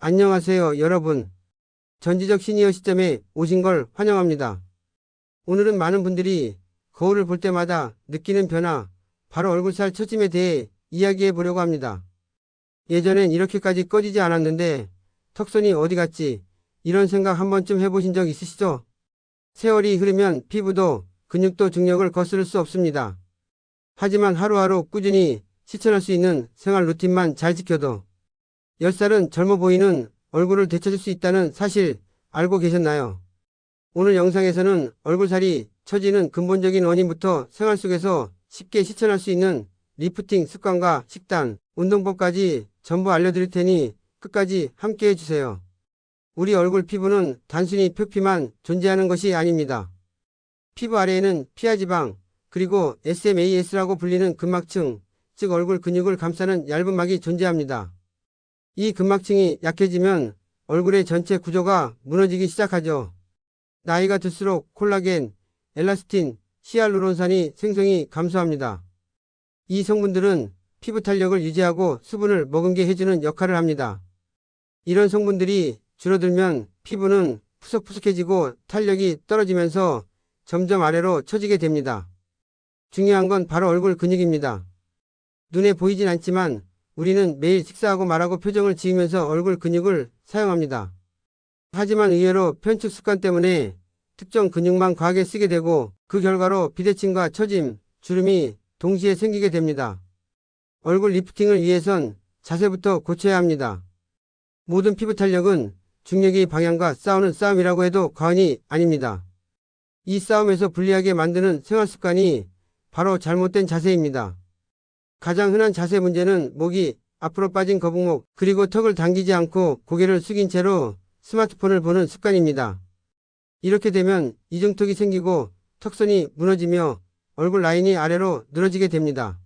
안녕하세요, 여러분. 전지적 시니어 시점에 오신 걸 환영합니다. 오늘은 많은 분들이 거울을 볼 때마다 느끼는 변화, 바로 얼굴살 처짐에 대해 이야기해 보려고 합니다. 예전엔 이렇게까지 꺼지지 않았는데 턱선이 어디 갔지? 이런 생각 한 번쯤 해보신 적 있으시죠? 세월이 흐르면 피부도 근육도 중력을 거스를 수 없습니다. 하지만 하루하루 꾸준히 실천할 수 있는 생활 루틴만 잘 지켜도 10살은 젊어 보이는 얼굴을 되찾을 수 있다는 사실 알고 계셨나요? 오늘 영상에서는 얼굴살이 처지는 근본적인 원인부터 생활 속에서 쉽게 실천할 수 있는 리프팅 습관과 식단, 운동법까지 전부 알려드릴 테니 끝까지 함께 해주세요. 우리 얼굴 피부는 단순히 표피만 존재하는 것이 아닙니다. 피부 아래에는 피하지방, 그리고 SMAS라고 불리는 근막층, 즉 얼굴 근육을 감싸는 얇은 막이 존재합니다. 이 근막층이 약해지면 얼굴의 전체 구조가 무너지기 시작하죠. 나이가 들수록 콜라겐, 엘라스틴, 히알루론산이 생성이 감소합니다. 이 성분들은 피부 탄력을 유지하고 수분을 머금게 해주는 역할을 합니다. 이런 성분들이 줄어들면 피부는 푸석푸석해지고 탄력이 떨어지면서 점점 아래로 처지게 됩니다. 중요한 건 바로 얼굴 근육입니다. 눈에 보이진 않지만 우리는 매일 식사하고 말하고 표정을 지으면서 얼굴 근육을 사용합니다. 하지만 의외로 편측 습관 때문에 특정 근육만 과하게 쓰게 되고 그 결과로 비대칭과 처짐, 주름이 동시에 생기게 됩니다. 얼굴 리프팅을 위해선 자세부터 고쳐야 합니다. 모든 피부 탄력은 중력의 방향과 싸우는 싸움이라고 해도 과언이 아닙니다. 이 싸움에서 불리하게 만드는 생활 습관이 바로 잘못된 자세입니다. 가장 흔한 자세 문제는 목이 앞으로 빠진 거북목, 그리고 턱을 당기지 않고 고개를 숙인 채로 스마트폰을 보는 습관입니다. 이렇게 되면 이중턱이 생기고 턱선이 무너지며 얼굴 라인이 아래로 늘어지게 됩니다.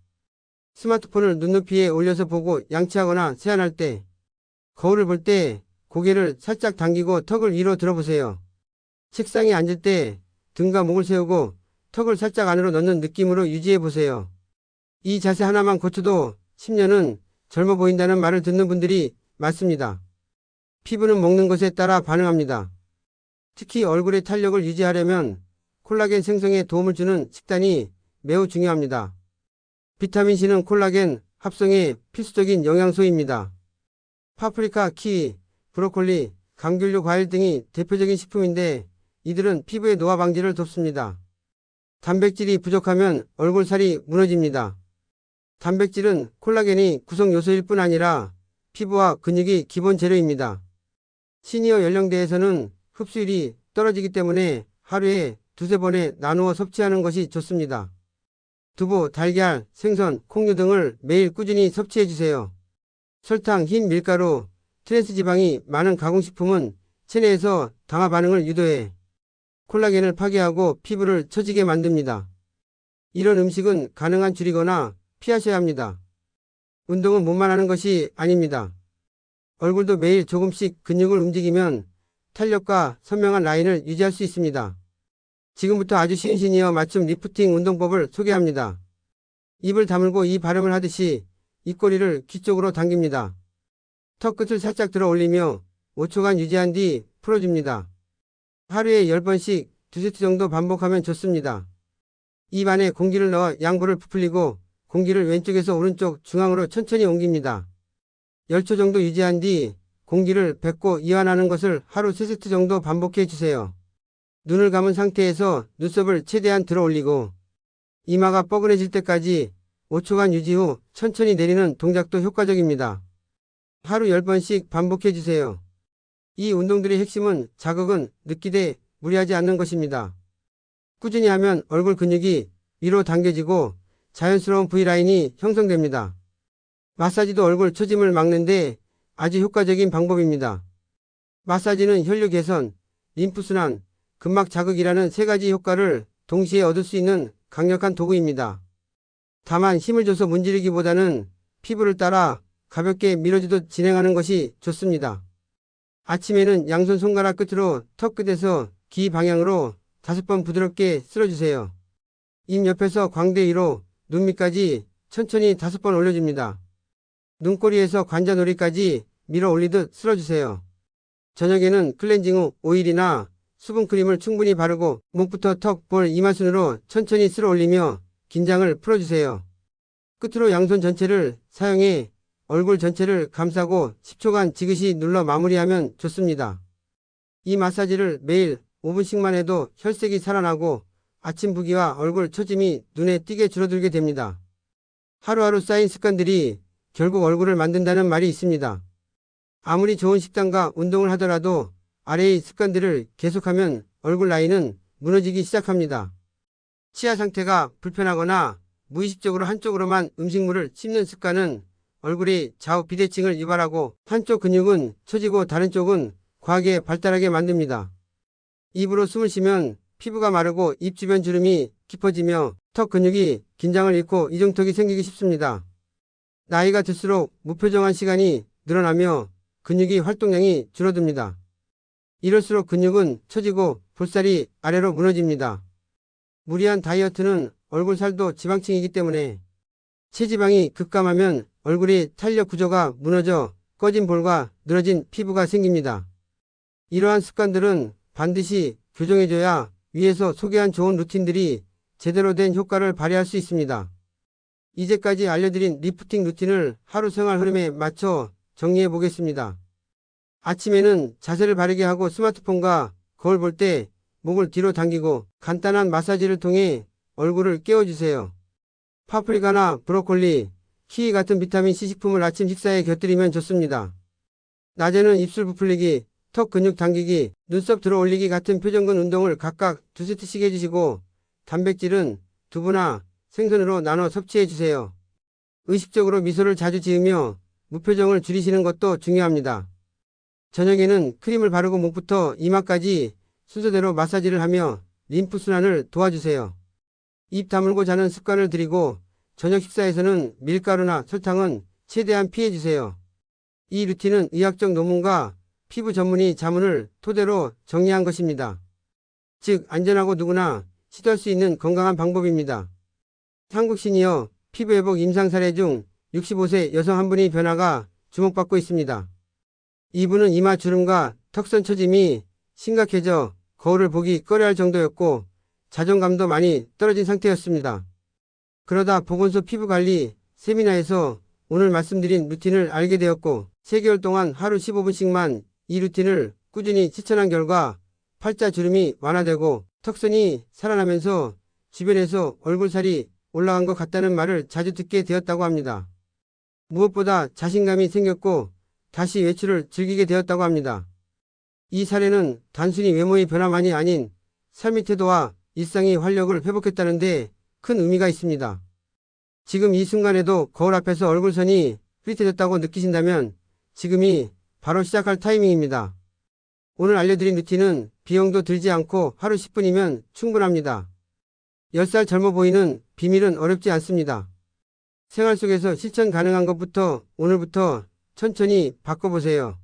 스마트폰을 눈높이에 올려서 보고 양치하거나 세안할 때, 거울을 볼 때 고개를 살짝 당기고 턱을 위로 들어보세요. 책상에 앉을 때 등과 목을 세우고 턱을 살짝 안으로 넣는 느낌으로 유지해 보세요. 이 자세 하나만 고쳐도 10년은 젊어 보인다는 말을 듣는 분들이 많습니다. 피부는 먹는 것에 따라 반응합니다. 특히 얼굴의 탄력을 유지하려면 콜라겐 생성에 도움을 주는 식단이 매우 중요합니다. 비타민C는 콜라겐 합성에 필수적인 영양소입니다. 파프리카, 키위, 브로콜리, 감귤류 과일 등이 대표적인 식품인데 이들은 피부의 노화 방지를 돕습니다. 단백질이 부족하면 얼굴살이 무너집니다. 단백질은 콜라겐이 구성 요소일 뿐 아니라 피부와 근육이 기본 재료입니다. 시니어 연령대에서는 흡수율이 떨어지기 때문에 하루에 두세 번에 나누어 섭취하는 것이 좋습니다. 두부, 달걀, 생선, 콩류 등을 매일 꾸준히 섭취해주세요. 설탕, 흰 밀가루, 트랜스지방이 많은 가공식품은 체내에서 당화 반응을 유도해 콜라겐을 파괴하고 피부를 처지게 만듭니다. 이런 음식은 가능한 줄이거나 피하셔야 합니다. 운동은 몸만 하는 것이 아닙니다. 얼굴도 매일 조금씩 근육을 움직이면 탄력과 선명한 라인을 유지할 수 있습니다. 지금부터 아주 쉬운 시니어 맞춤 리프팅 운동법을 소개합니다. 입을 다물고 이 발음을 하듯이 입꼬리를 귀 쪽으로 당깁니다. 턱 끝을 살짝 들어 올리며 5초간 유지한 뒤 풀어줍니다. 하루에 10번씩 2세트 정도 반복하면 좋습니다. 입 안에 공기를 넣어 양볼을 부풀리고 공기를 왼쪽에서 오른쪽 중앙으로 천천히 옮깁니다. 10초 정도 유지한 뒤 공기를 뱉고 이완하는 것을 하루 3세트 정도 반복해 주세요. 눈을 감은 상태에서 눈썹을 최대한 들어 올리고 이마가 뻐근해질 때까지 5초간 유지 후 천천히 내리는 동작도 효과적입니다. 하루 10번씩 반복해 주세요. 이 운동들의 핵심은 자극은 느끼되 무리하지 않는 것입니다. 꾸준히 하면 얼굴 근육이 위로 당겨지고 자연스러운 V라인이 형성됩니다. 마사지도 얼굴 처짐을 막는데 아주 효과적인 방법입니다. 마사지는 혈류 개선, 림프순환, 근막 자극이라는 세 가지 효과를 동시에 얻을 수 있는 강력한 도구입니다. 다만 힘을 줘서 문지르기보다는 피부를 따라 가볍게 밀어주듯 진행하는 것이 좋습니다. 아침에는 양손 손가락 끝으로 턱 끝에서 귀 방향으로 5번 부드럽게 쓸어주세요. 입 옆에서 광대 위로 눈 밑까지 천천히 5번 올려줍니다. 눈꼬리에서 관자놀이까지 밀어 올리듯 쓸어주세요. 저녁에는 클렌징 후 오일이나 수분크림을 충분히 바르고 목부터 턱, 볼, 이마순으로 천천히 쓸어 올리며 긴장을 풀어주세요. 끝으로 양손 전체를 사용해 얼굴 전체를 감싸고 10초간 지그시 눌러 마무리하면 좋습니다. 이 마사지를 매일 5분씩만 해도 혈색이 살아나고 아침 부기와 얼굴 처짐이 눈에 띄게 줄어들게 됩니다. 하루하루 쌓인 습관들이 결국 얼굴을 만든다는 말이 있습니다. 아무리 좋은 식단과 운동을 하더라도 아래의 습관들을 계속하면 얼굴 라인은 무너지기 시작합니다. 치아 상태가 불편하거나 무의식적으로 한쪽으로만 음식물을 씹는 습관은 얼굴의 좌우 비대칭을 유발하고 한쪽 근육은 처지고 다른 쪽은 과하게 발달하게 만듭니다. 입으로 숨을 쉬면 피부가 마르고 입 주변 주름이 깊어지며 턱 근육이 긴장을 잃고 이중턱이 생기기 쉽습니다. 나이가 들수록 무표정한 시간이 늘어나며 근육의 활동량이 줄어듭니다. 이럴수록 근육은 처지고 볼살이 아래로 무너집니다. 무리한 다이어트는 얼굴 살도 지방층이기 때문에 체지방이 급감하면 얼굴의 탄력 구조가 무너져 꺼진 볼과 늘어진 피부가 생깁니다. 이러한 습관들은 반드시 교정해줘야 위에서 소개한 좋은 루틴들이 제대로 된 효과를 발휘할 수 있습니다. 이제까지 알려드린 리프팅 루틴을 하루 생활 흐름에 맞춰 정리해 보겠습니다. 아침에는 자세를 바르게 하고 스마트폰과 거울 볼 때 목을 뒤로 당기고 간단한 마사지를 통해 얼굴을 깨워주세요. 파프리카나 브로콜리, 키위 같은 비타민 C 식품을 아침 식사에 곁들이면 좋습니다. 낮에는 입술 부풀리기, 턱 근육 당기기, 눈썹 들어 올리기 같은 표정근 운동을 각각 2세트씩 해주시고 단백질은 두부나 생선으로 나눠 섭취해주세요. 의식적으로 미소를 자주 지으며 무표정을 줄이시는 것도 중요합니다. 저녁에는 크림을 바르고 목부터 이마까지 순서대로 마사지를 하며 림프 순환을 도와주세요. 입 다물고 자는 습관을 들이고 저녁 식사에서는 밀가루나 설탕은 최대한 피해주세요. 이 루틴은 의학적 논문과 피부 전문의 자문을 토대로 정리한 것입니다. 즉 안전하고 누구나 시도할 수 있는 건강한 방법입니다. 한국 시니어 피부회복 임상 사례 중 65세 여성 한 분의 변화가 주목받고 있습니다. 이분은 이마 주름과 턱선 처짐이 심각해져 거울을 보기 꺼려할 정도였고 자존감도 많이 떨어진 상태였습니다. 그러다 보건소 피부관리 세미나에서 오늘 말씀드린 루틴을 알게 되었고 3개월 동안 하루 15분씩만 이 루틴을 꾸준히 실천한 결과 팔자 주름이 완화되고 턱선이 살아나면서 주변에서 얼굴살이 올라간 것 같다는 말을 자주 듣게 되었다고 합니다. 무엇보다 자신감이 생겼고 다시 외출을 즐기게 되었다고 합니다. 이 사례는 단순히 외모의 변화만이 아닌 삶의 태도와 일상의 활력을 회복했다는 데 큰 의미가 있습니다. 지금 이 순간에도 거울 앞에서 얼굴선이 흐릿해졌다고 느끼신다면 지금이 바로 시작할 타이밍입니다. 오늘 알려드린 루틴은 비용도 들지 않고 하루 10분이면 충분합니다. 10살 젊어 보이는 비밀은 어렵지 않습니다. 생활 속에서 실천 가능한 것부터 오늘부터 천천히 바꿔보세요.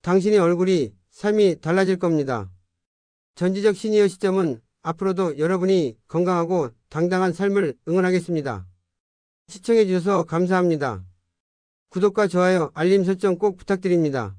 당신의 얼굴이 삶이 달라질 겁니다. 전지적 시니어 시점은 앞으로도 여러분이 건강하고 당당한 삶을 응원하겠습니다. 시청해주셔서 감사합니다. 구독과 좋아요, 알림 설정 꼭 부탁드립니다.